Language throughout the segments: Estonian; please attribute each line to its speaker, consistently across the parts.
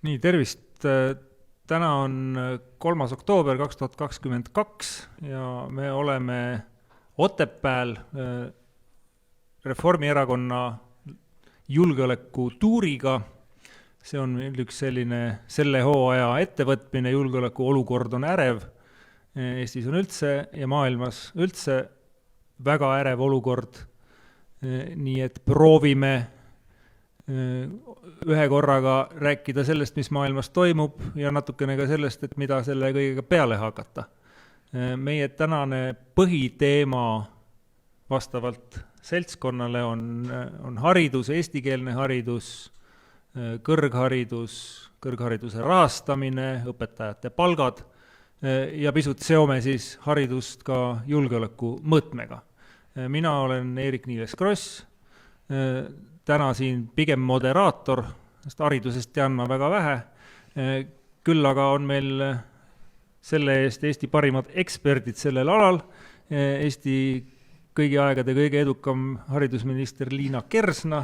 Speaker 1: Nii, tervist. Täna on 3. oktoober 2022 ja me oleme Otepääl Reformierakonna julgeolekutuuriga. See on üks selline selle hooaja ettevõtmine, julgeoleku olukord on ärev. Eestis on üldse ja maailmas üldse väga ärev olukord. Nii et proovime ühe korraga rääkida sellest, mis maailmas toimub ja natukene ka sellest, et mida selle kõigega peale hakata. Meie tänane põhiteema vastavalt seltskonnale on haridus, eestikeelne haridus, kõrghariduse rahastamine, õpetajate palgad ja pisut seome siis haridust ka julgeoleku mõõtmega. Mina olen Eerik-Niiles Kross, täna siin pigem moderaator, sest haridusest tean ma väga vähe. Küll aga on meil selle eest Eesti parimad eksperdid sellel alal. Eesti kõigi aegade kõige edukam haridusminister Liina Kersna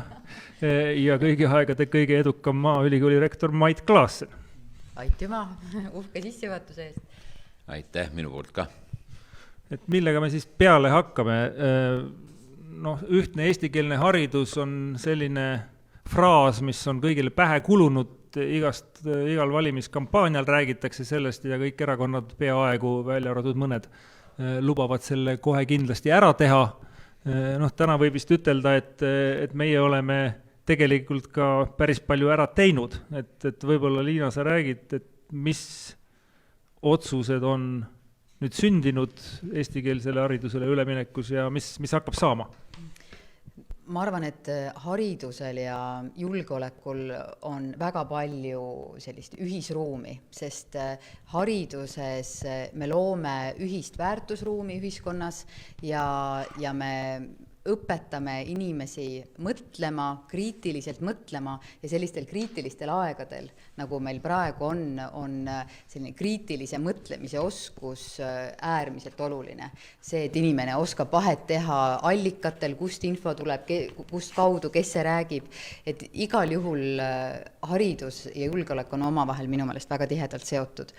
Speaker 1: ja kõigi aegade kõige edukam Maaülikooli rektor Mait Klaassen.
Speaker 2: Aitüma uhke sissejuhatuse eest.
Speaker 3: Aitäh minu poolt ka.
Speaker 1: Et millega me siis peale hakkame? Ühtne eestikeelne haridus on selline fraas, mis on kõigile pähe kulunud, igal valimiskampaanial räägitakse sellest ja kõik erakonnad peaaegu välja arvatud mõned lubavad selle kohe kindlasti ära teha. Täna võib vist ütelda, et meie oleme tegelikult ka päris palju ära teinud, et võib-olla Liina, sa räägid, et mis otsused on nüüd sündinud eestikeelsele haridusele üleminekus ja mis hakkab saama?
Speaker 2: Ma arvan, et haridusel ja julgeolekul on väga palju sellist ühisruumi, sest hariduses me loome ühist väärtusruumi ühiskonnas ja me õpetame inimesi mõtlema, kriitiliselt mõtlema ja sellistel kriitilistel aegadel, nagu meil praegu on selline kriitilise mõtlemise oskus äärmiselt oluline. See, et inimene oskab vahet teha allikatel, kust info tuleb, kust kaudu, kes see räägib, et igal juhul haridus ja julgeolek on omavahel minu meelest väga tihedalt seotud.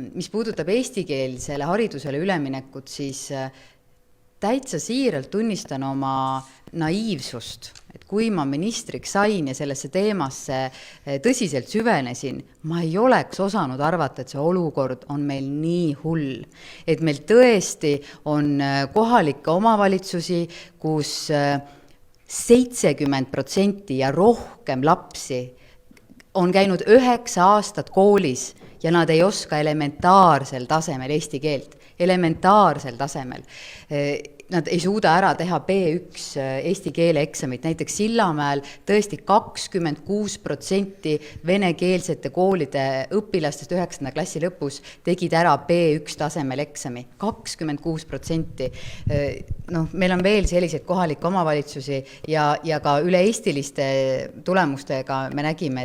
Speaker 2: Mis puudutab eestikeelsele haridusele üleminekut, siis täitsa siiralt tunnistan oma naiivsust, et kui ma ministriks sain ja sellesse teemasse tõsiselt süvenesin, ma ei oleks osanud arvata, et see olukord on meil nii hull. Et meil tõesti on kohalikke omavalitsusi, kus 70% ja rohkem lapsi on käinud 9 aastat koolis ja nad ei oska elementaarsel tasemel eesti keelt. Elementaarsel tasemel. Nad ei suuda ära teha B1 eesti keele eksamit. Näiteks Sillamäel tõesti 26% venekeelsete koolide õpilastest 9. klassi lõpus tegid ära B1 tasemel eksami. 26%. Meil on veel selliseid kohalikke omavalitsusi ja ka üle-eestiliste tulemustega me nägime,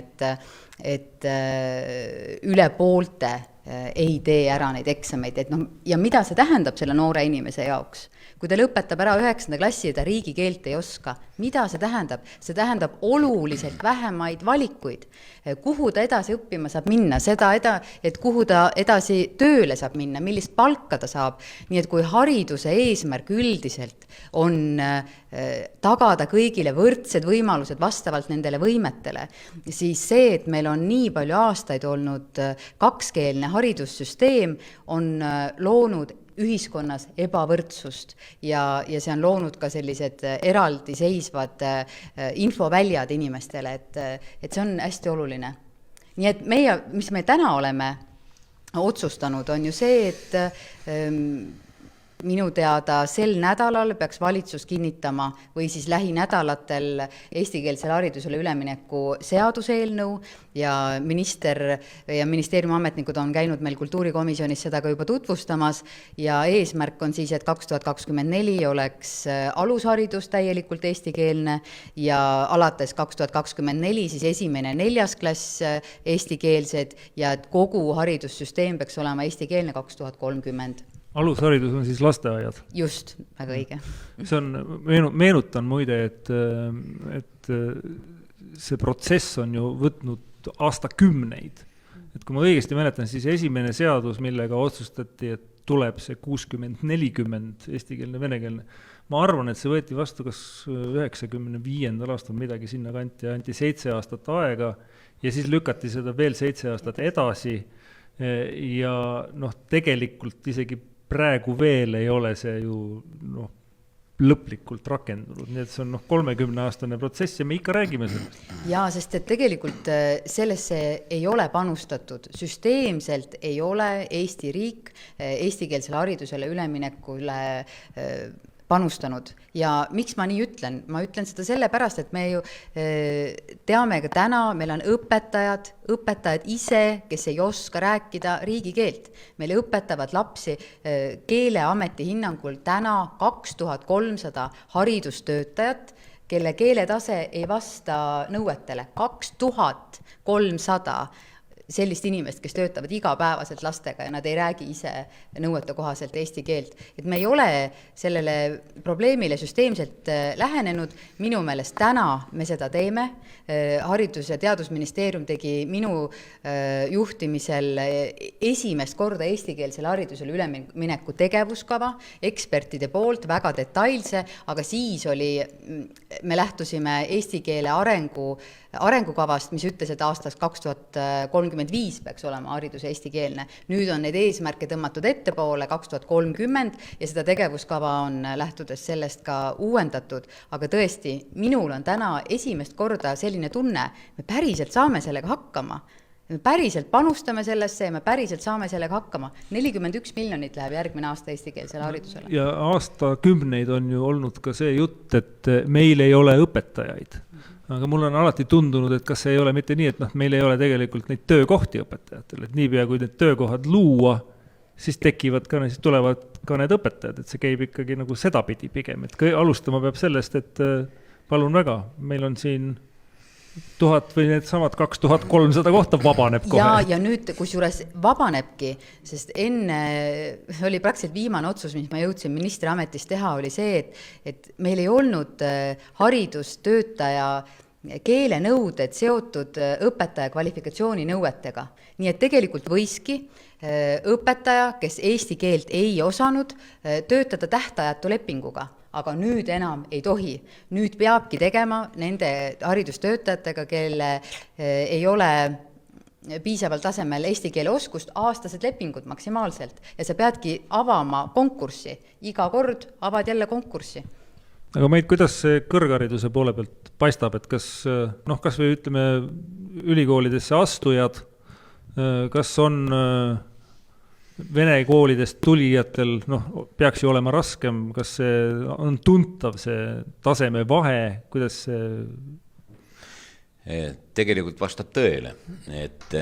Speaker 2: et üle poolte ei tee ära neid eksameid. Ja mida see tähendab selle noore inimese jaoks? Kui ta lõpetab ära 9. klassi ja ta riigikeelt ei oska, mida see tähendab? See tähendab oluliselt vähemaid valikuid. Kuhu ta edasi õppima saab minna? Et kuhu ta edasi tööle saab minna? Millist palka ta saab? Nii et kui hariduse eesmärk üldiselt on tagada kõigile võrdsed võimalused vastavalt nendele võimetele, siis see, et meil on nii palju aastaid olnud kakskeelne haridussüsteem, on loonud ühiskonnas ebavõrdsust ja see on loonud ka sellised eraldiseisvad infoväljad inimestele, et see on hästi oluline. Nii et mis me täna oleme otsustanud, on ju see, et minu teada sel nädalal peaks valitsus kinnitama või siis lähinädalatel eestikeelsele haridusele ülemineku seaduseelnõu ja minister ja ministeeriumi ametnikud on käinud meil kultuurikomisjonis seda ka juba tutvustamas ja eesmärk on siis, et 2024 oleks alusharidus täielikult eestikeelne ja alates 2024 siis 1.–4. klass eestikeelsed ja et kogu haridussüsteem peaks olema eestikeelne 2030.
Speaker 1: Alusharidus on siis lasteaiad.
Speaker 2: Just, väga õige.
Speaker 1: See on, meenutan muide, et see protsess on ju võtnud aastakümneid. Et kui ma õigesti mäletan, siis esimene seadus, millega otsustati, et tuleb see 60-40 eestikeelne, venekeelne. Ma arvan, et see võeti vastu kas 95. aastal midagi sinna kanti ja anti 7 aastat aega ja siis lükati seda veel 7 aastat edasi ja tegelikult isegi praegu veel ei ole see ju lõplikult rakendunud, nii et see on 30-aastane protsess ja me ikka räägime sellest.
Speaker 2: Jaa, sest et tegelikult sellesse ei ole panustatud, süsteemselt ei ole Eesti riik eestikeelsele haridusele üleminekule panustanud ja miks ma nii ütlen? Ma ütlen seda sellepärast, et me ju teame ka täna, meil on õpetajad ise, kes ei oska rääkida riigikeelt. Meil õpetavad lapsi Keeleameti hinnangul täna 2300 haridustöötajat, kelle keeletase ei vasta nõuetele. 2300 sellist inimest, kes töötavad igapäevaselt lastega ja nad ei räägi ise nõuete kohaselt eesti keelt. Et me ei ole sellele probleemile süsteemselt lähenenud. Minu meelest täna me seda teeme. Haridus- ja Teadusministeerium tegi minu juhtimisel esimest korda eestikeelsele haridusele ülemineku tegevuskava ekspertide poolt, väga detailse, aga siis me lähtusime eesti keele arengukavast, mis ütles, et aastaks 2035 peaks olema haridus eestikeelne. Nüüd on need eesmärke tõmmatud ettepoole 2030 ja seda tegevuskava on lähtudes sellest ka uuendatud. Aga tõesti, minul on täna esimest korda selline tunne, me päriselt saame sellega hakkama. Me päriselt panustame sellesse ja me päriselt saame sellega hakkama. 41 miljonit läheb järgmine aasta eestikeelsele haridusele.
Speaker 1: Ja aastakümneid on ju olnud ka see jutt, et meil ei ole õpetajaid. Aga mul on alati tundunud, et kas ei ole mitte nii, et meil ei ole tegelikult neid töökohti õpetajatel, et niipea kui need töökohad luua, siis tulevad ka need õpetajad, et see käib ikkagi nagu sedapidi pigem, et alustama peab sellest, et palun väga, meil on siin 1000 või need samad 2300 kohta vabaneb kohe.
Speaker 2: Ja nüüd kusjuures vabanebki, sest enne oli praktiliselt viimane otsus, mis ma jõudsin ministri ametis teha, oli see, et meil ei olnud haridustöötaja keelenõuded seotud õpetaja kvalifikatsiooni nõuetega. Nii et tegelikult võiski õpetaja, kes eesti keelt ei osanud, töötada tähtajatu lepinguga. Aga nüüd enam ei tohi. Nüüd peabki tegema nende haridustöötajatega, kelle ei ole piisaval tasemel eesti keele oskust, aastased lepingud maksimaalselt. Ja sa peadki avama konkurssi. Iga kord avad jälle konkurssi.
Speaker 1: Aga meid, kuidas see kõrghariduse poole pealt paistab, et kas või ütleme ülikoolidesse astujad, kas on vene koolidest tulijatel, peaks ju olema raskem, kas see on tuntav, see taseme vahe, kuidas see?
Speaker 3: Tegelikult vastab tõele, et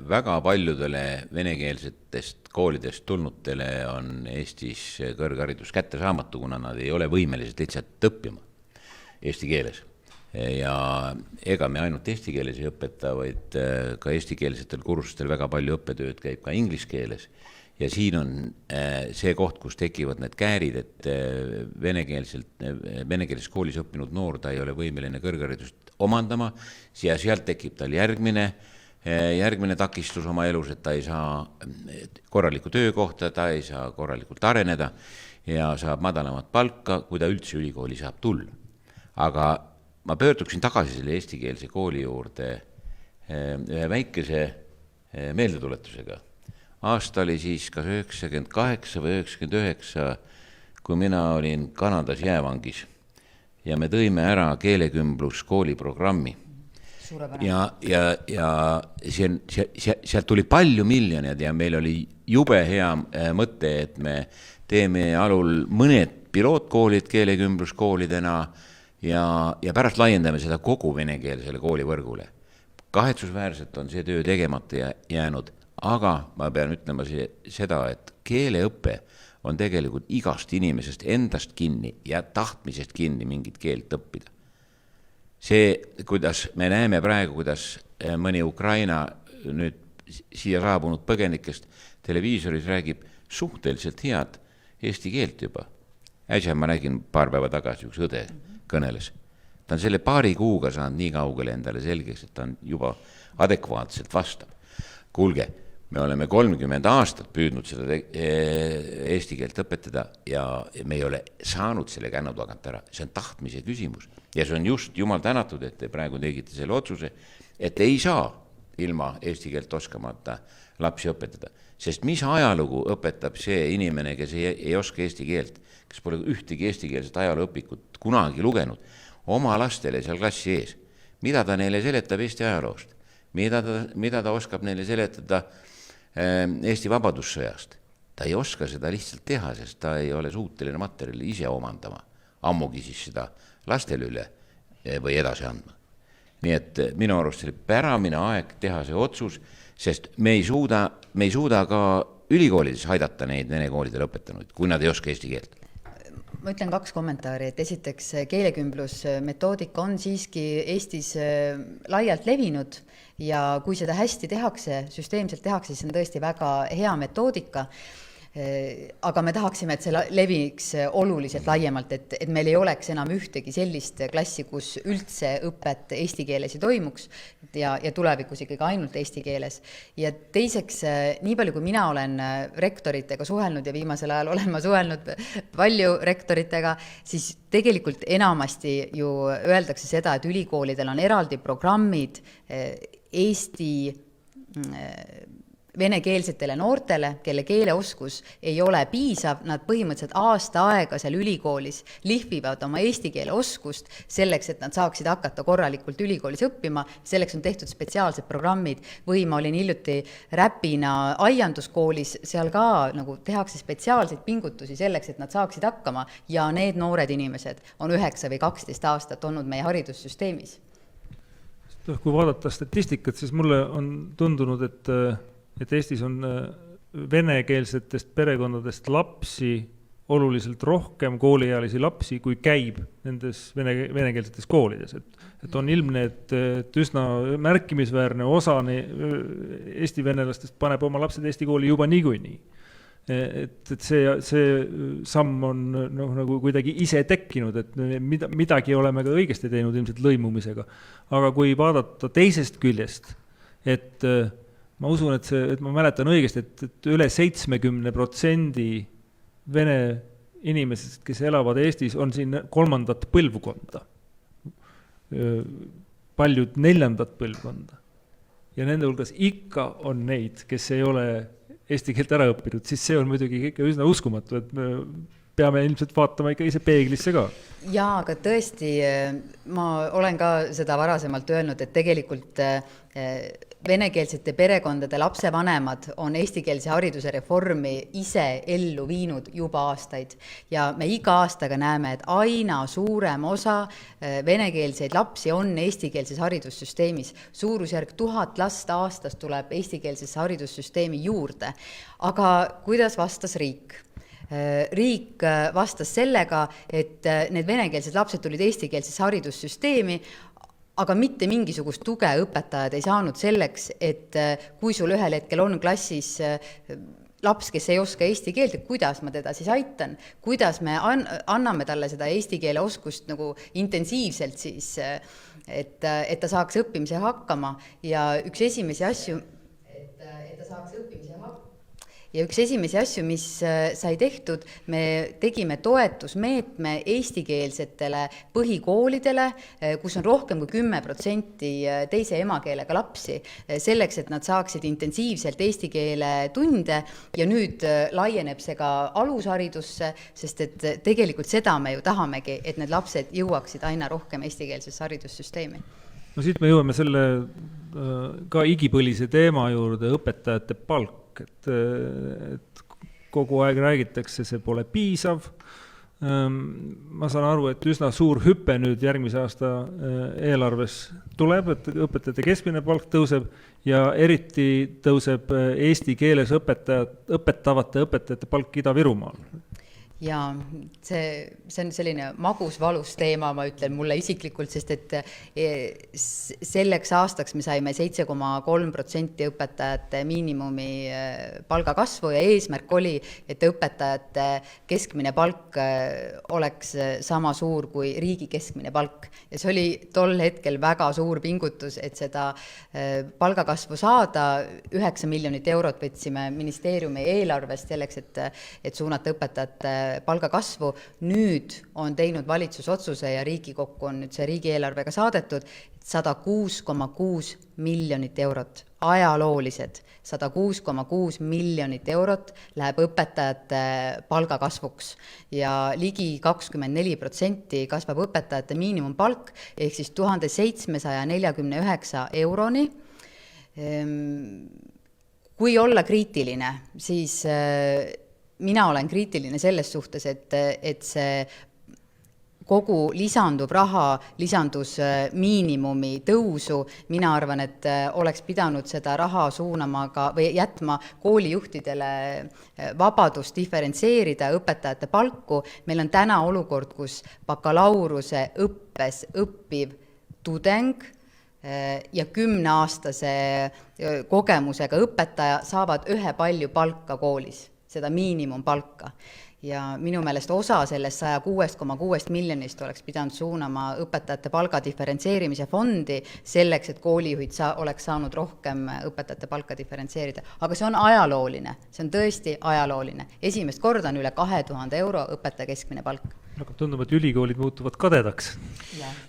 Speaker 3: väga paljudele venekeelsetest koolidest tulnutele on Eestis kõrgharidus kättesaamatu, kuna nad ei ole võimelised lihtsalt õppima eesti keeles. Ja ega me ainult eesti keeles ei õpeta, vaid ka eestikeelsetel kursustel väga palju õppetööd käib ka inglise keeles. Ja siin on see koht, kus tekivad need käärid, et venekeelses koolis õppinud noor, ta ei ole võimeline kõrgharidust omandama, ja sealt tekib tal järgmine takistus oma elus, et ta ei saa korralikku töökohta, ta ei saa korralikult areneda ja saab madalamat palka, kui ta üldse ülikooli saab tulla. Aga ma pöörduksin tagasi selle eestikeelse kooli juurde ühe väikese meeldetuletusega. Aasta oli siis kas 98 või 99, kui mina olin Kanadas jäävangis ja me tõime ära keelekümblus kooliprogrammi. Ja sealt tuli palju miljoneid ja meil oli jube hea mõte, et me teeme alul mõned pilootkoolid keelekümbluskoolidena ja pärast laiendame seda kogu venekeelsele koolivõrgule. Kahetsusväärselt on see töö tegemata jäänud, aga ma pean ütlema seda, et keeleõpe on tegelikult igast inimesest endast kinni ja tahtmisest kinni mingit keelt õppida. See, kuidas me näeme praegu, kuidas mõni Ukraina nüüd siia saabunud põgenikest televiisoris räägib suhteliselt head eesti keelt juba. Äsja ma nägin paar päeva tagasi üks õde kõneles. ta on selle paari kuuga saanud nii kaugele endale selgeks, et ta on juba adekvaatselt vastab. Kuulge, me oleme 30 aastat püüdnud seda eesti keelt õpetada ja me ei ole saanud selle kännu tagant ära. See on tahtmise küsimus. Ja see on just jumal tänatud, et te praegu tegite selle otsuse, et ei saa ilma eesti keelt oskamata lapsi õpetada. Sest mis ajalugu õpetab see inimene, kes ei oska eesti keelt, kes pole ühtegi eestikeelset ajalooõpikut kunagi lugenud, oma lastele seal klassi ees. Mida ta neile seletab Eesti ajaloost? Mida ta oskab neile seletada Eesti vabadussõjast? Ta ei oska seda lihtsalt teha, sest ta ei ole suuteline materjali ise omandama. Ammugi siis seda lastele üle või edasi andma. Nii et minu arust oli päramine aeg teha see otsus, sest me ei suuda ka ülikoolides aidata neid vene koolidele õpetanuid, kui nad ei oska eesti keelt.
Speaker 2: Ma ütlen 2 kommentaari, et esiteks keelekümblus metoodika on siiski Eestis laialt levinud ja kui seda hästi tehakse, süsteemselt tehakse, siis on tõesti väga hea metoodika. Aga me tahaksime, et see leviks oluliselt laiemalt, et meil ei oleks enam ühtegi sellist klassi, kus üldse õpet eesti keeles ei toimuks ja tulevikus ikkagi ainult eesti keeles. Ja teiseks, nii palju kui mina olen rektoritega suhelnud ja viimasel ajal olen ma suhelnud palju rektoritega, siis tegelikult enamasti ju öeldakse seda, et ülikoolidel on eraldi programmid eesti venekeelsetele noortele, kelle keeleoskus ei ole piisav, nad põhimõtteliselt aasta aega seal ülikoolis lihvivad oma eesti keele oskust selleks, et nad saaksid hakata korralikult ülikoolis õppima, selleks on tehtud spetsiaalsed programmid või ma olin hiljuti Räpina aianduskoolis, seal ka nagu tehakse spetsiaalseid pingutusi selleks, et nad saaksid hakkama ja need noored inimesed on 9 või 12 aastat olnud meie haridussüsteemis.
Speaker 1: Kui vaadata statistikat, siis mulle on tundunud, et Eestis on venekeelsetest perekondadest lapsi oluliselt rohkem kooliealisi lapsi, kui käib nendes venekeelsetes koolides. Et on ilmne, et üsna märkimisväärne osa eesti venelastest paneb oma lapsed eesti kooli juba niikuinii. Et see samm on nagu kuidagi ise tekkinud, et midagi oleme ka õigesti teinud ilmselt lõimumisega. Aga kui vaadata teisest küljest, et ma usun, et ma mäletan õigesti, et üle 70% vene inimesed, kes elavad Eestis, on siin 3. põlvkonda. Paljud 4. põlvkonda. Ja nende hulgas ikka on neid, kes ei ole eesti keelt ära õppinud, siis see on muidugi ikka üsna uskumatu, et me peame ilmselt vaatama ikka ise peeglisse ka.
Speaker 2: Jaa, aga tõesti, ma olen ka seda varasemalt öelnud, et tegelikult venekeelsete perekondade lapsevanemad on eestikeelse hariduse reformi ise ellu viinud juba aastaid ja me iga aastaga näeme, et aina suurem osa venekeelseid lapsi on eestikeelses haridussüsteemis. Suurusjärk 1000 last aastas tuleb eestikeelsesse haridussüsteemi juurde. Aga kuidas vastas riik? Riik vastas sellega, et need venekeelsed lapsed tulid eestikeelsesse haridussüsteemi, aga mitte mingisugust tuge õpetajad ei saanud selleks, et kui sul ühel hetkel on klassis laps, kes ei oska eesti keelt, et kuidas ma teda siis aitan, kuidas me anname talle seda eesti keele oskust nagu intensiivselt siis, et ta saaks õppimise hakkama ja üks esimesi asju, mis sai tehtud, me tegime toetusmeetme eestikeelsetele põhikoolidele, kus on rohkem kui 10% teise emakeelega lapsi, selleks, et nad saaksid intensiivselt eesti keele tunde ja nüüd laieneb see ka alusharidusse, sest et tegelikult seda me ju tahamegi, et need lapsed jõuaksid aina rohkem eestikeelsesse haridussüsteemi.
Speaker 1: No siit me jõuame selle ka igipõlise teema juurde, õpetajate palk. Et kogu aeg räägitakse, see pole piisav. Ma saan aru, et üsna suur hüppe nüüd järgmise aasta eelarves tuleb, et õpetajate keskmine palk tõuseb ja eriti tõuseb eesti keeles õpetavate õpetajate palk Ida-Virumaal.
Speaker 2: ja see on selline magus-valus teema, ma ütlen, mulle isiklikult, sest et selleks aastaks me saime 7,3% õpetajate miinimumi palgakasvu ja eesmärk oli, et õpetajate keskmine palk oleks sama suur kui riigi keskmine palk. Ja see oli tol hetkel väga suur pingutus, et seda palgakasvu saada. 9 miljonit eurot võtsime ministeeriumi eelarvest selleks, et suunata õpetajate palgakasvu. Nüüd on teinud valitsus otsuse ja Riigikokku on nüüd see riigieelarvega saadetud 106,6 miljonit eurot. Ajaloolised 106,6 miljonit eurot läheb õpetajate palgakasvuks ja ligi 24% kasvab õpetajate miinimumpalk ehk siis 1749 euroni. Kui olla kriitiline, siis mina olen kriitiline selles suhtes, et see kogu lisanduv raha lisandus miinimumi tõusu. Mina arvan, et oleks pidanud seda raha suunama ka või jätma koolijuhtidele vabadust diferentseerida õpetajate palku. Meil on täna olukord, kus bakalaureuse õppes õppiv tudeng ja 10-aastase kogemusega õpetaja saavad ühepalju palka koolis, seda miinimumpalka. Ja minu meelest osa sellest 106,6 miljonist oleks pidanud suunama õpetajate palga diferentseerimise fondi selleks, et koolijuhid oleks saanud rohkem õpetajate palka diferentseerida. Aga see on ajalooline, see on tõesti ajalooline. Esimest korda on üle 2000 euro õpetaja keskmine palk.
Speaker 1: Aga tundub, et ülikoolid muutuvad kadedaks.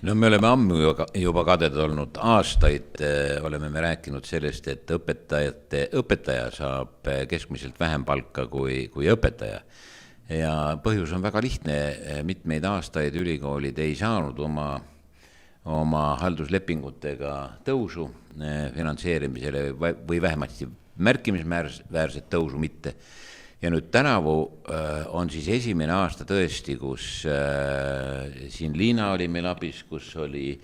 Speaker 3: No me oleme ammu juba kaded olnud. Aastaid oleme me rääkinud sellest, et õpetaja saab keskmiselt vähem palka kui õpetaja. Ja põhjus on väga lihtne, mitmeid aastaid ülikoolid ei saanud oma halduslepingutega tõusu finantseerimisele või vähemasti märkimisväärset tõusu mitte. Ja nüüd tänavu on siis esimene aasta tõesti, kus siin Liina oli meil abis, kus oli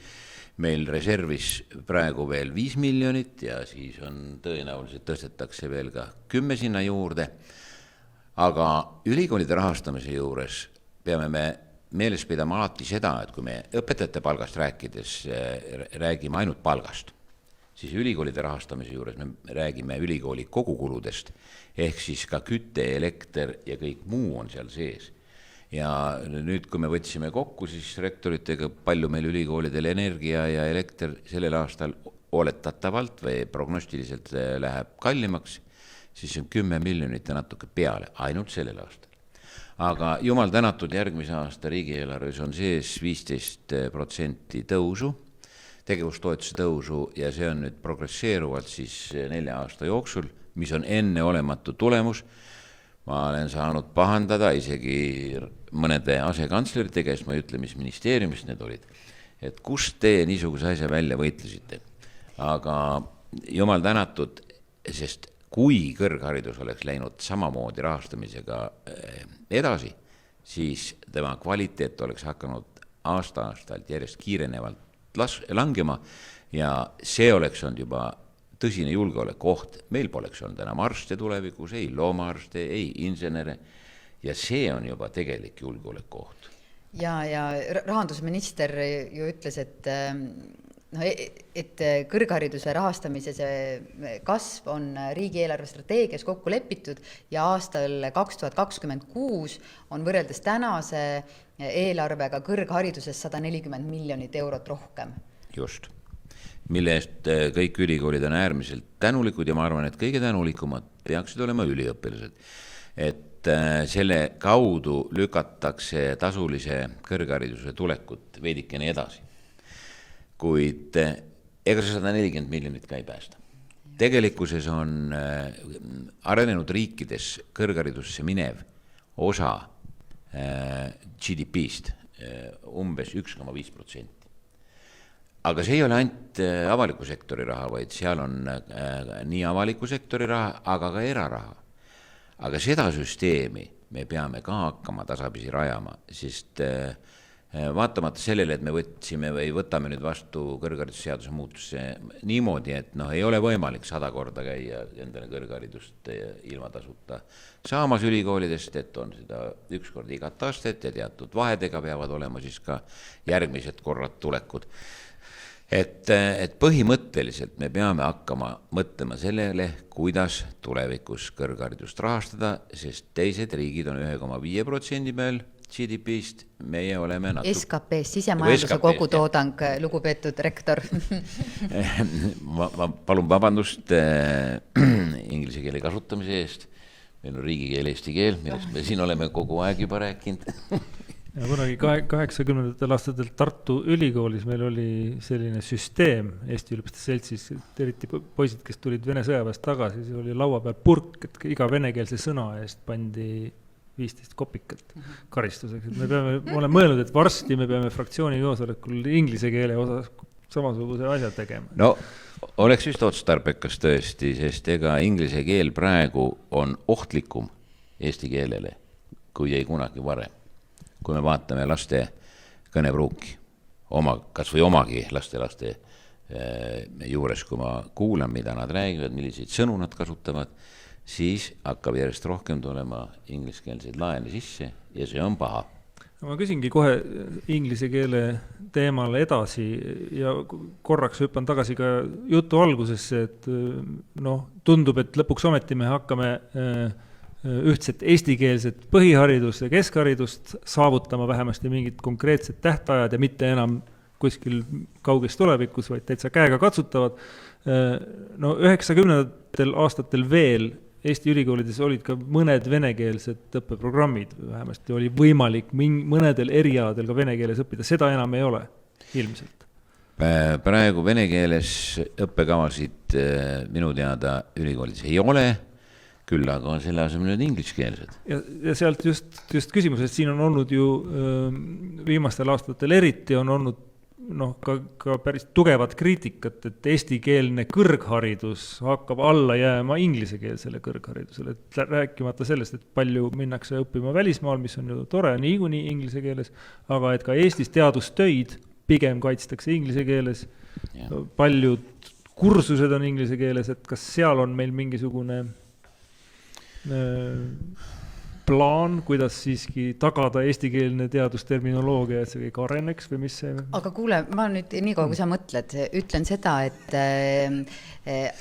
Speaker 3: meil reservis praegu veel 5 miljonit ja siis on tõenäoliselt tõstetakse veel ka 10 sinna juurde. Aga ülikoolide rahastamise juures peame me meeles pidama alati seda, et kui me õpetajate palgast rääkides räägime ainult palgast, siis ülikoolide rahastamise juures me räägime ülikooli kogukuludest, ehk siis ka küte, elekter ja kõik muu on seal sees. Ja nüüd, kui me võtsime kokku, siis rektoritega palju meil ülikoolidel energia ja elekter sellel aastal oletatavalt või prognostiliselt läheb kallimaks, siis on 10 miljonit ja natuke peale, ainult sellel aastal. Aga jumal tänatud, järgmise aasta riigieelarves on sees 15% tõusu, tegevustoetuse tõusu ja see on nüüd progresseeruvalt siis 4 aasta jooksul, mis on enneolematu tulemus. Ma olen saanud pahandada isegi mõnede asekantslerite käest, ma ei ütle, mis ministeeriumist need olid, et kust te niisuguse asja välja võitlesite. Aga jumal tänatud, sest kui kõrgharidus oleks läinud samamoodi rahastamisega edasi, siis tema kvaliteet oleks hakanud aasta-aastalt järjest kiirenevalt langema ja see oleks olnud juba tõsine julgeolekuoht. Meil poleks olnud enam arste tulevikus, ei loomaarste, ei insenere ja see on juba tegelik julgeolekuoht.
Speaker 2: Ja rahandusminister ju ütles, et kõrghariduse rahastamise see kasv on riigieelarve strateegias kokku lepitud ja aastal 2026 on võrreldes tänase eelarvega kõrghariduses 140 miljonit eurot rohkem.
Speaker 3: Just, mille eest kõik ülikoolid on äärmiselt tänulikud ja ma arvan, et kõige tänulikumad peaksid olema üliõpilased. Et selle kaudu lükatakse tasulise kõrghariduse tulekut veidikene edasi. Kuid ega see 140 miljonit ka ei päästa. Tegelikkuses on arenenud riikides kõrgharidusse minev osa GDP-st umbes 1,5%. Aga see ei ole ainult avaliku sektori raha, vaid seal on nii avaliku sektori raha, aga ka eraraha. Aga seda süsteemi me peame ka hakkama tasapisi rajama, sest vaatamata sellele, et me võtsime või võtame nüüd vastu kõrgharidusseaduse muutusse niimoodi, et ei ole võimalik 100 korda käia endale kõrgharidust ilma tasuta saamas ülikoolidest, et on seda üks kord igat aastat ja teatud vahedega peavad olema siis ka järgmised korrad tulekud. Et põhimõtteliselt me peame hakkama mõtlema sellele, kuidas tulevikus kõrgharidust rahastada, sest teised riigid on 1,5% peal GDP-st, meie oleme
Speaker 2: SKP, sisemajanduse kogutoodang, lugupeetud rektor.
Speaker 3: ma palun vabandust inglise keele kasutamise eest. Meil on riigikeel, eesti keel, millest me siin oleme kogu aeg juba rääkinud.
Speaker 1: Ja kunagi 80. aastatel Tartu ülikoolis meil oli selline süsteem Eesti Üliõpilaste Seltsis, eriti poisid, kes tulid Vene sõjaväest tagasi, siis oli laua peal purk, et iga venekeelse sõna eest pandi 15 kopikat karistuseks. Et me oleme mõelnud, et varsti me peame fraktsiooni koosolekul inglise keele osas samasuguse asja tegema.
Speaker 3: No oleks just otstarbekas tõesti, sest ega inglise keel praegu on ohtlikum eesti keelele, kui ei kunagi varem. Kui me vaatame laste kõnepruuki, kas või omagi laste juures, kui ma kuulan, mida nad räägivad, milliseid sõnu nad kasutavad, siis hakkab järjest rohkem tulema ingliskeelseid laene sisse ja see on paha.
Speaker 1: Ma küsingi kohe inglise keele teemal edasi ja korraks hüppan tagasi ka jutu algusesse, et tundub, et lõpuks ometi me hakkame ühtset eestikeelset põhiharidust ja keskharidust saavutama vähemasti mingid konkreetsed tähtajad ja mitte enam kuskil kauges tulevikus, vaid täitsa käega katsutavad. 90. aastatel veel Eesti ülikoolides olid ka mõned venekeelsed õppeprogrammid, vähemasti oli võimalik mõnedel erialadel ka vene keeles õppida, seda enam ei ole ilmselt.
Speaker 3: Praegu vene keeles õppekavasid minu teada ülikoolides ei ole, küll aga on selle asemel nüüd ingliskeelsed.
Speaker 1: Ja sealt just küsimus, et siin on olnud ju viimastel aastatel eriti on olnud ka päris tugevat kriitikat, et eestikeelne kõrgharidus hakkab alla jääma inglisekeelsele kõrgharidusele, et rääkimata sellest, et palju minnakse õppima välismaal, mis on ju tore niikuinii inglise keeles, aga et ka Eestis teadustöid pigem kaitstakse inglise keeles, paljud kursused on inglise keeles, et kas seal on meil mingisugune plaan, kuidas siiski tagada eestikeelne teadusterminoloogia, et see kõik areneks või mis see?
Speaker 2: Aga kuule, ma nüüd nii kaua, kui sa mõtled, ütlen seda, et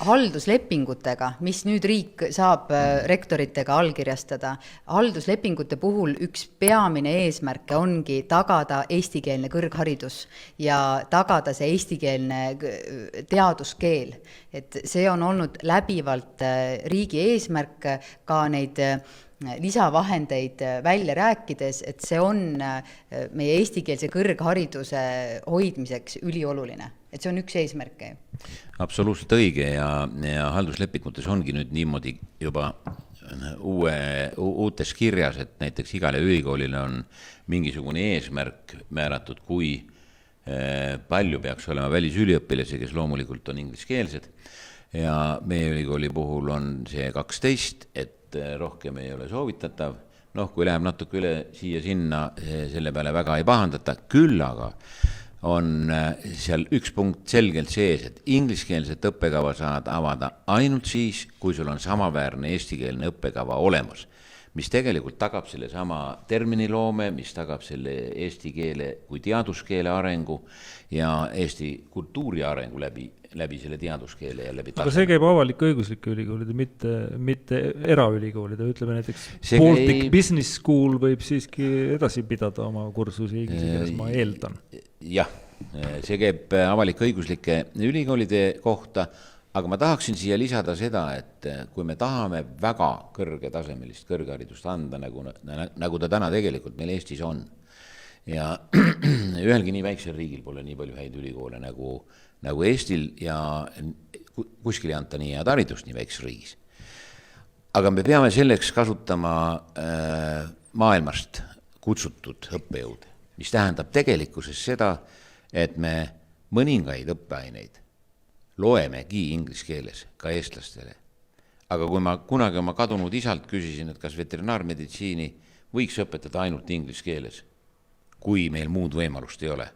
Speaker 2: halduslepingutega, mis nüüd riik saab rektoritega allkirjastada, halduslepingute puhul üks peamine eesmärk ongi tagada eestikeelne kõrgharidus ja tagada see eestikeelne teaduskeel. Et see on olnud läbivalt riigi eesmärk ka neid lisavahendeid välja rääkides, et see on meie eestikeelse kõrghariduse hoidmiseks ülioluline. Et see on üks eesmärke.
Speaker 3: Absoluutselt õige ja halduslepingutes ongi nüüd niimoodi juba uutes kirjas, et näiteks igale ülikoolile on mingisugune eesmärk määratud, kui palju peaks olema välisüliõpilasi, kes loomulikult on ingliskeelsed ja meie ülikooli puhul on see 12, et rohkem ei ole soovitatav. Kui läheb natuke üle siia-sinna, selle peale väga ei pahandata, küll aga on seal üks punkt selgelt sees, et ingliskeelset õppekava saad avada ainult siis, kui sul on samaväärne eestikeelne õppekava olemas, mis tegelikult tagab selle sama terminiloome, mis tagab selle eesti keele kui teaduskeele arengu ja eesti kultuuri arengu läbi selle teaduskeele ja läbi taseme.
Speaker 1: Aga see käib avalik-õiguslike ülikoolide, mitte eraülikoolide, ütleme näiteks Baltic Business School võib siiski edasi pidada oma kursusi inglise keeles, ma eeldan.
Speaker 3: Jah, see käib avalik-õiguslike ülikoolide kohta, aga ma tahaksin siia lisada seda, et kui me tahame väga kõrgetasemelist kõrgharidust anda, nagu ta täna tegelikult meil Eestis on, ja ühelgi nii väiksel riigil pole nii palju häid ülikoole nagu Eestil ja kuskil ei anta nii head haridust nii väikses riigis. Aga me peame selleks kasutama maailmast kutsutud õppejõud, mis tähendab tegelikkuses seda, et me mõningaid õppeaineid loemegi inglise keeles ka eestlastele. Aga kui ma kunagi oma kadunud isalt küsisin, et kas veterinaarmeditsiini võiks õpetada ainult inglise keeles, kui meil muud võimalust ei ole.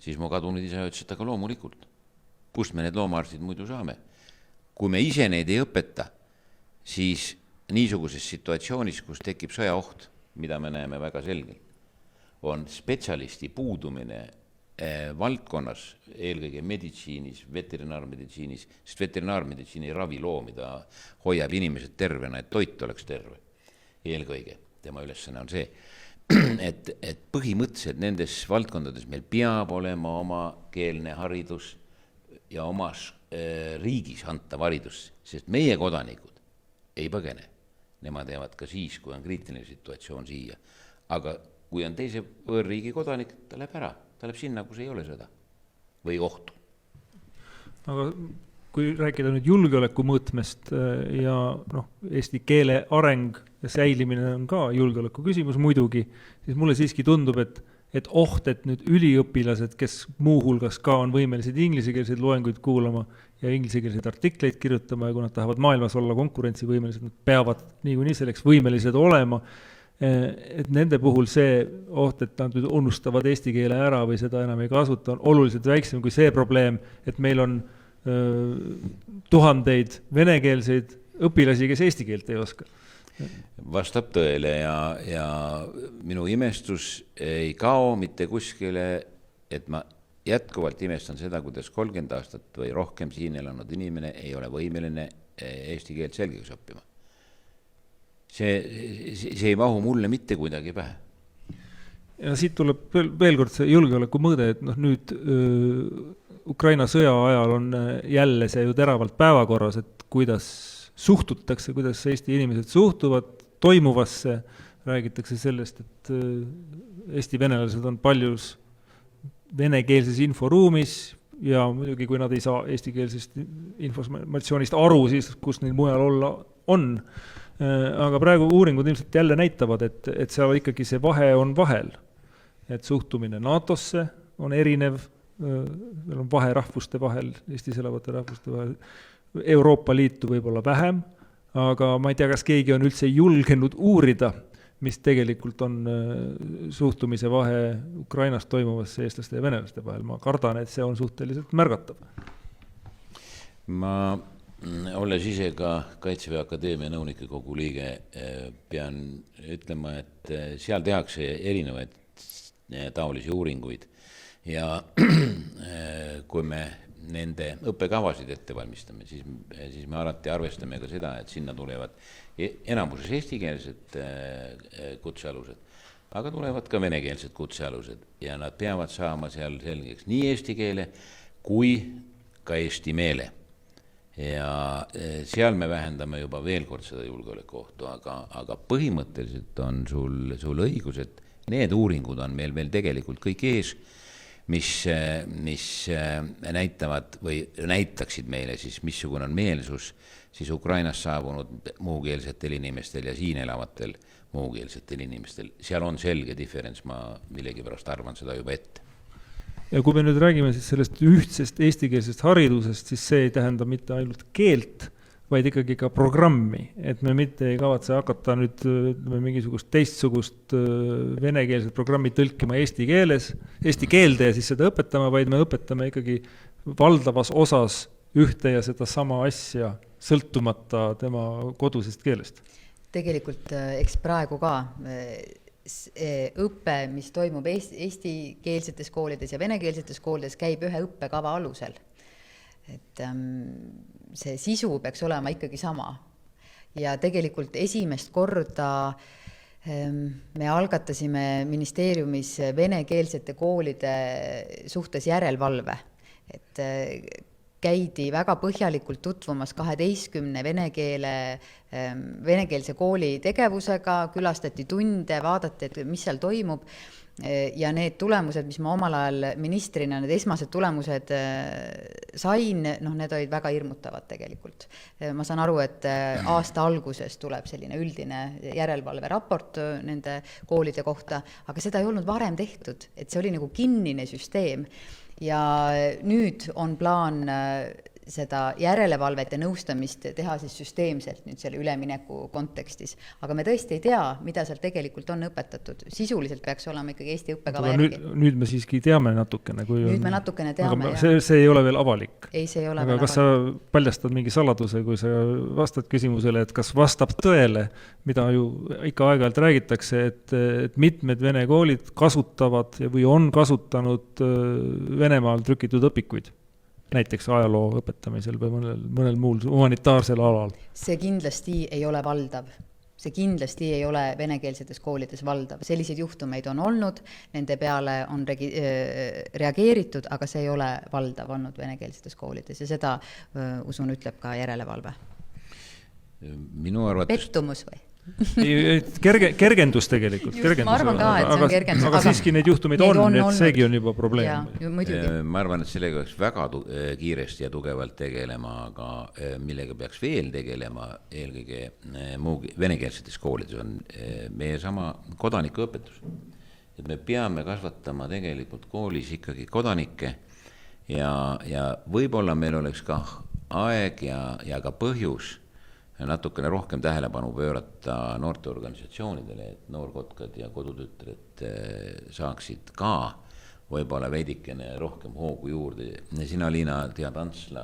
Speaker 3: Siis mu kadunud isa ütles, et aga loomulikult, kust me need loomaarstid muidu saame? Kui me ise neid ei õpeta, siis niisuguses situatsioonis, kus tekib sõjaoht, mida me näeme väga selgelt, on spetsialisti puudumine valdkonnas, eelkõige meditsiinis, veterinaarmeditsiinis, sest veterinaarmeditsiini ei ravi loomi, ta hoiab inimesed tervena, et toit oleks terve. Eelkõige tema ülesanne on see, et põhimõtteliselt nendes valdkondades meil peab olema oma keelne haridus ja omas riigis antav haridus, sest meie kodanikud ei põgene. Nemad jäävad ka siis, kui on kriitiline situatsioon siia. Aga kui on teise võõrriigi kodanik, ta läheb ära. Ta läheb sinna, kus ei ole sõda või ohtu.
Speaker 1: Aga kui rääkida nüüd julgeoleku mõõtmest ja eesti keele areng ja säilimine on ka julgeoleku küsimus muidugi, siis mulle siiski tundub, et oht, et nüüd üliõpilased, kes muuhulgas ka on võimelised inglisekeelseid loenguid kuulama ja inglisekeelseid artikleid kirjutama ja kui nad tahavad maailmas olla konkurentsivõimelised, nad peavad niikuinii selleks võimelised olema, et nende puhul see oht, et nad unustavad eesti keele ära või seda enam ei kasuta, on oluliselt väiksem kui see probleem, et meil on tuhandeid venekeelseid õpilasi, kes eesti keelt ei oska.
Speaker 3: Vastab tõele ja minu imestus ei kao mitte kuskile, et ma jätkuvalt imestan seda, kuidas 30 aastat või rohkem siin elanud inimene ei ole võimeline eesti keelt selgeks õppima. See ei mahu mulle mitte kuidagi pähe.
Speaker 1: Ja siit tuleb veel kord see julgeoleku mõõde, et nüüd Ukraina sõja ajal on jälle see ju teravalt päevakorras, et kuidas suhtutakse, kuidas Eesti inimesed suhtuvad toimuvasse, räägitakse sellest, et Eesti venelased on paljus venekeelses inforuumis ja muidugi kui nad ei saa eestikeelsest informatsioonist aru, siis kus neil mujal olla on. Aga praegu uuringud ilmselt jälle näitavad, et seal ikkagi see vahe on vahel. Et suhtumine NATO-sse on erinev, meil on vahe rahvuste vahel, Eestis elavate rahvuste vahel, Euroopa Liitu võib-olla vähem, aga ma ei tea, kas keegi on üldse julgenud uurida, mis tegelikult on suhtumise vahe Ukrainas toimuvasse eestlaste ja venelaste vahel. Ma kardan, et see on suhteliselt märgatav.
Speaker 3: Ma olles ise ka Kaitseväe Akadeemia nõunike-kogu liige, pean ütlema, et seal tehakse erinevaid taolisi uuringuid ja kui me nende õppekavasid ette valmistame, siis me alati arvestame ka seda, et sinna tulevad enamuses eestikeelsed kutsealused, aga tulevad ka venekeelsed kutsealused ja nad peavad saama seal selgeks nii eesti keele kui ka eesti meele. Ja seal me vähendame juba veel kord seda julgeolekuohtu, aga põhimõtteliselt on sul õigus, et need uuringud on meil veel tegelikult kõik ees, mis näitavad või näitaksid meile siis, missugune on meelsus siis Ukrainas saabunud muukeelsetel inimestel ja siin elavatel muukeelsetel inimestel. Seal on selge diferents, ma millegi pärast arvan seda juba ette.
Speaker 1: Ja kui me nüüd räägime siis sellest ühtsest eestikeelsest haridusest, siis see ei tähenda mitte ainult keelt, vaid ikkagi ka programmi. Et me mitte ei kavatse hakata nüüd mingisugust teistsugust venekeelset programmi tõlkima eesti keelde ja siis seda õpetama, vaid me õpetame ikkagi valdavas osas ühte ja seda sama asja sõltumata tema kodusest keelest.
Speaker 2: Tegelikult eks praegu ka õppe, mis toimub eestikeelsetes koolides ja venekeelsetes koolides, käib ühe õppekava alusel. Et see sisu peaks olema ikkagi sama. Ja tegelikult esimest korda me algatasime ministeeriumis venekeelsete koolide suhtes järelevalve. Et käidi väga põhjalikult tutvumas 12 venekeelse kooli tegevusega, külastati tunde, vaadati, et mis seal toimub ja need tulemused, mis ma omal ajal ministrina, need esmased tulemused sain, need olid väga hirmutavad tegelikult. Ma saan aru, et aasta alguses tuleb selline üldine järelevalve raport nende koolide kohta, aga seda ei olnud varem tehtud, et see oli nagu kinnine süsteem. Ja nüüd on plaan seda järelevalvet ja nõustamist teha siis süsteemselt nüüd selle ülemineku kontekstis. Aga me tõesti ei tea, mida seal tegelikult on õpetatud. Sisuliselt peaks olema ikkagi Eesti õppekava järgi.
Speaker 1: Nüüd me siiski teame natukene.
Speaker 2: Nüüd me natukene teame.
Speaker 1: Aga see ei ole veel avalik.
Speaker 2: Ei, see ei ole
Speaker 1: aga
Speaker 2: veel
Speaker 1: kas avalik. Sa paljastad mingi saladuse, kui sa vastad küsimusele, et kas vastab tõele, mida ju ikka aeg-ajalt räägitakse, et mitmed vene koolid kasutavad või on kasutanud Venemaal trükitud õpikuid? Näiteks ajaloo õpetamisel või mõnel muul humanitaarsel alal.
Speaker 2: See kindlasti ei ole valdav. See kindlasti ei ole venekeelsetes koolides valdav. Selliseid juhtumeid on olnud, nende peale on reageeritud, aga see ei ole valdav olnud venekeelsetes koolides ja seda, usun, ütleb ka järelevalve.
Speaker 3: Minu arvates...
Speaker 2: Pettumus või?
Speaker 1: Kergendus tegelikult.
Speaker 2: Ma arvan ka, et see on kergendus.
Speaker 1: Aga siiski neid juhtumeid on, et seegi on juba probleem.
Speaker 3: Ma arvan, et sellega peaks väga kiiresti ja tugevalt tegelema, aga millega peaks veel tegelema eelkõige venekeelsetes koolides on meie sama kodanikuõpetus. Et me peame kasvatama tegelikult koolis ikkagi kodanikke ja võib-olla meil oleks ka aeg ja ka põhjus natukene rohkem tähelepanu pöörata noorteorganisatsioonidele, et noorkotkad ja kodutütred saaksid ka võib-olla veidikene rohkem hoogu juurde. Sina, Liina, tead Antsla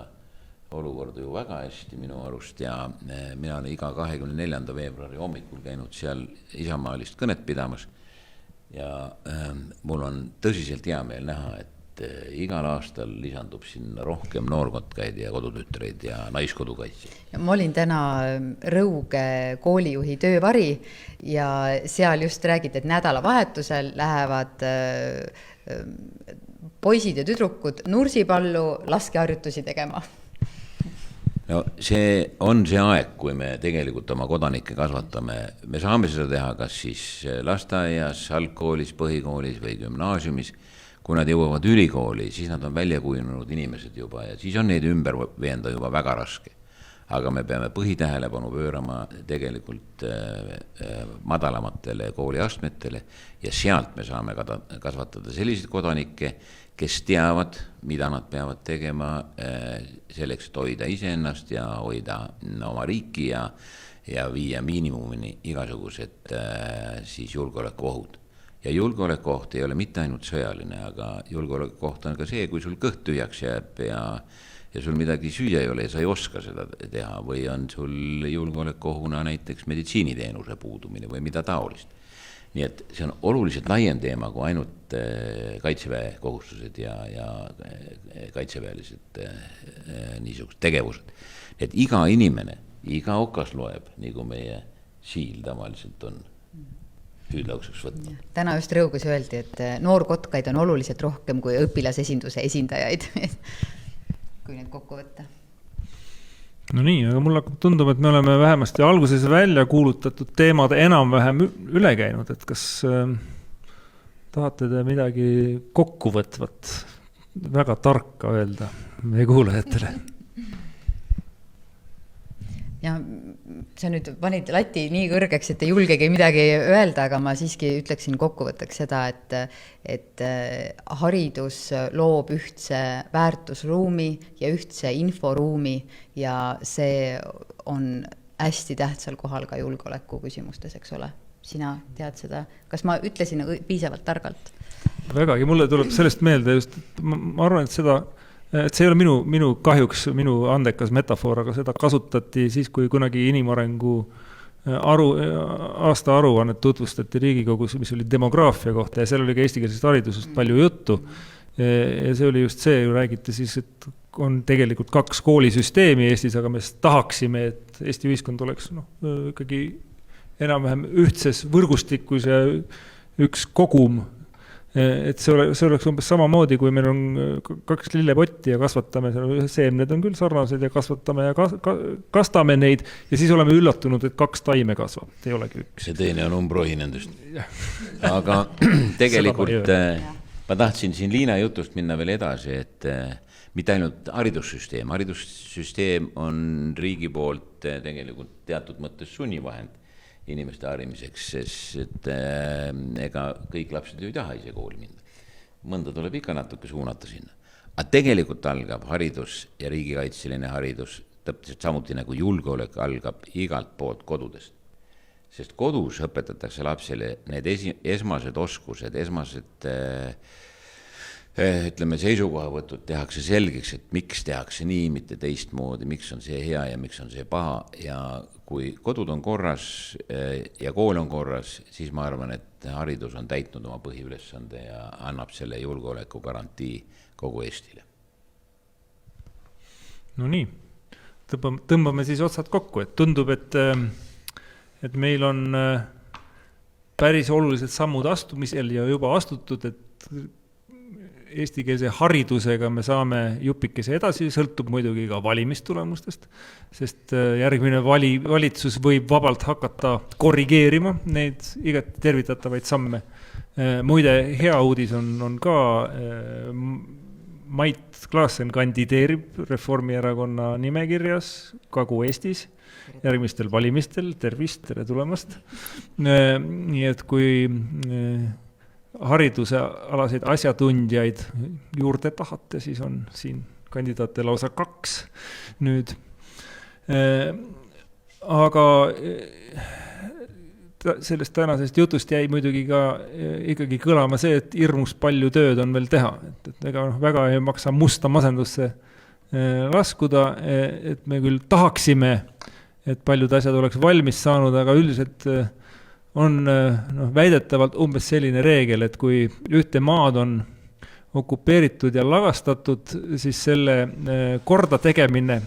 Speaker 3: olukorda ju väga hästi minu arust ja mina olen iga 24. veebruari hommikul käinud seal isamaalist kõnet pidamas ja mul on tõsiselt hea meel näha, et igal aastal lisandub sinna rohkem noorkotkaid ja kodutütreid ja naiskodukaitsi.
Speaker 2: Ma olin täna Rõuge koolijuhi töövari ja seal just räägiti, et nädalavahetusel lähevad poisid ja tüdrukud Nursipallu laskeharjutusi tegema.
Speaker 3: No see on see aeg, kui me tegelikult oma kodanikke kasvatame. Me saame seda teha kas siis lasteaias, algkoolis, põhikoolis või gümnaasiumis. Kui nad jõuavad ülikooli, siis nad on välja kujunenud inimesed juba ja siis on neid ümber veenda juba väga raske. Aga me peame põhitähelepanu pöörama tegelikult madalamatele kooliastmetele ja sealt me saame kasvatada selliseid kodanikke, kes teavad, mida nad peavad tegema selleks, et hoida iseennast ja hoida oma riiki ja viia miinimumini igasugused siis julgeolekuohud. Ja julgeolekuoht ei ole mitte ainult sõjaline, aga julgeolekuoht on ka see, kui sul kõht tühjaks jääb ja sul midagi süüa ei ole ja sa ei oska seda teha või on sul julgeolekuohuna näiteks meditsiiniteenuse puudumine või mida taolist. Nii et see on oluliselt laiem teema kui ainult kaitseväe kohustused ja kaitseväelised niisugused tegevused. Et iga inimene, iga okas loeb, nagu meie siil tavaliselt on hüüdlauseks võtta.
Speaker 2: Täna just Rõugus öeldi, et noorkotkaid on oluliselt rohkem kui õpilasesinduse esindajaid, kui need kokku võtta.
Speaker 1: No nii, aga mulle tundub, et me oleme vähemasti alguses välja kuulutatud teemad enam-vähem üle käinud, et kas tahate te midagi kokkuvõtvat, väga tarka öelda meie kuulajatele? Ja sa nüüd panid lati nii kõrgeks, et ei julgegi midagi öelda, aga ma siiski ütleksin kokkuvõtteks seda, et haridus loob ühtse väärtusruumi ja ühtse inforuumi ja see on hästi tähtsal kohal ka julgeoleku küsimustes, eks ole. Sina tead seda. Kas ma ütlesin piisavalt targalt? Vägagi, mulle tuleb sellest meelde just, ma arvan, et see ei ole minu kahjuks, minu andekas metafoor, aga seda kasutati siis, kui kunagi inimarengu aasta aruannet tutvustati Riigikogus, mis oli demograafia kohta ja seal oli ka eestikeelsest haridusest palju juttu. Ja see oli just see, räägiti siis, et on tegelikult 2 koolisüsteemi Eestis, aga me tahaksime, et Eesti ühiskond oleks ikkagi enam-vähem ühtses võrgustikus ja üks kogum. Et see oleks umbes samamoodi, kui meil on 2 lillepotti ja kasvatame, seemned on küll sarnased ja kasvatame ja kastame neid ja siis oleme üllatunud, et 2 taime kasvab, ei olegi üks.
Speaker 3: See teine on umbrohi nendest. Aga tegelikult ma tahtsin siin Liina jutust minna veel edasi, et mitte ainult haridussüsteem on riigi poolt tegelikult teatud mõttes sunnivahend inimeste harimiseks, sest ega kõik lapsed ei taha ise kooli minna. Mõnda tuleb ikka natuke suunata sinna. Aga tegelikult algab haridus ja riigikaitseline haridus, täpselt samuti nagu julgeolek algab igalt poolt kodudest. Sest kodus õpetatakse lapsele need esmased oskused, esmased ütleme seisukohavõtud tehakse selgeks, et miks tehakse nii, mitte teistmoodi, miks on see hea ja miks on see paha. Ja kui kodud on korras ja kool on korras, siis ma arvan, et haridus on täitnud oma põhiülesande ja annab selle julgeoleku garantii kogu Eestile.
Speaker 1: No nii, tõmbame siis otsad kokku, et tundub, et meil on päris olulised sammud astumisel ja juba astutud, et eestikeelse haridusega me saame jupikese edasi, sõltub muidugi ka valimistulemustest, sest järgmine valitsus võib vabalt hakata korrigeerima neid igati tervitatavaid samme. Muide, hea uudis on ka Mait Klaassen kandideerib Reformierakonna nimekirjas Kagu-Eestis järgmistel valimistel. Tervist, tere tulemast. Nii et kui hariduse alaseid asjatundjaid juurde tahate, siis on siin kandidaate lausa 2 nüüd. Aga sellest tänasest jutust jäi muidugi ka ikkagi kõlama see, et hirmus palju tööd on veel teha. Et väga ei maksa musta masendusse laskuda, et me küll tahaksime, et paljud asjad oleks valmis saanud, aga üldiselt on väidetavalt umbes selline reegel, et kui ühte maad on okupeeritud ja lagastatud, siis selle korda tegemine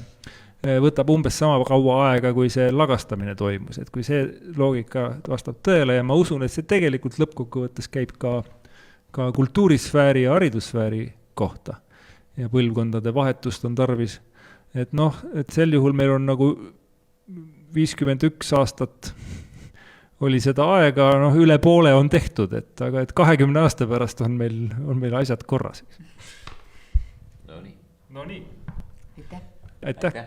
Speaker 1: võtab umbes sama kaua aega, kui see lagastamine toimus. Et kui see loogika vastab tõele ja ma usun, et see tegelikult lõppkokkuvõttes käib ka kultuurisfääri ja haridussfääri kohta ja põlvkondade vahetust on tarvis. Et et sel juhul meil on nagu 51 aastat oli seda aega, üle poole on tehtud, aga 20 aasta pärast on meil asjad korras.
Speaker 3: No nii.
Speaker 1: No nii.
Speaker 2: Aitäh.
Speaker 1: Aitäh.